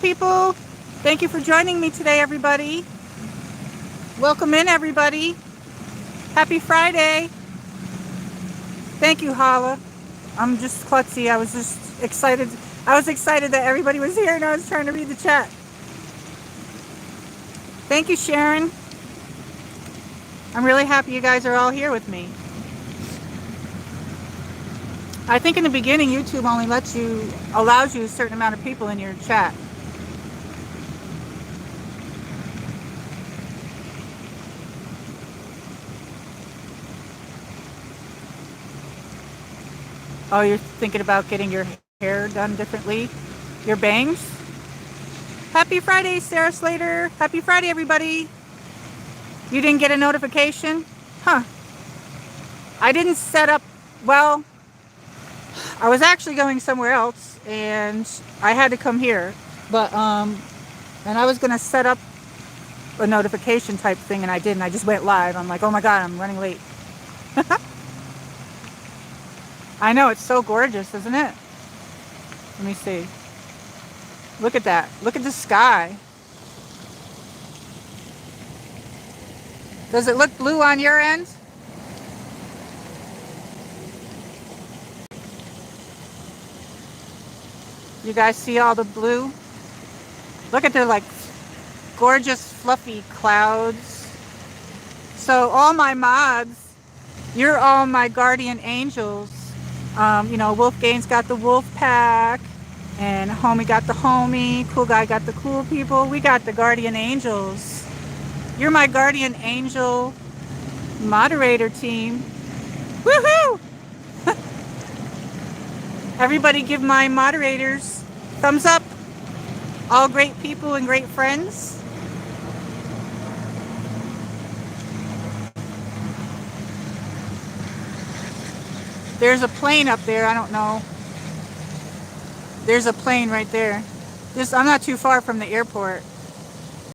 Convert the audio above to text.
People, thank you for joining me today, everybody. Welcome in, everybody. Happy Friday. Thank you, Hala. I'm just klutzy. I was just excited. I was excited that everybody was here and I was trying to read the chat. Thank you, Sharon. I'm really happy you guys are all here with me. I think in the beginning, YouTube only allows you a certain amount of people in your chat. Oh, you're thinking about getting your hair done differently? Your bangs? Happy Friday, Sarah Slater. Happy Friday, everybody. You didn't get a notification? Huh. I didn't set up, well, I was actually going somewhere else and I had to come here. But, and I was going to set up a notification type thing and I didn't. I just went live. I'm like, oh my God, I'm running late. I know, it's so gorgeous, isn't it? Let me see. Look at that. Look at the sky. Does it look blue on your end? You guys see all the blue? Look at the like gorgeous fluffy clouds. So all my mods, you're all my guardian angels. Wolfgame's got the wolf pack, and homie got the homie, cool guy got the cool people. We got the guardian angels. You're my guardian angel moderator team. Woohoo! Everybody give my moderators thumbs up. All great people and great friends. There's a plane up there. I don't know. There's a plane right there. I'm not too far from the airport.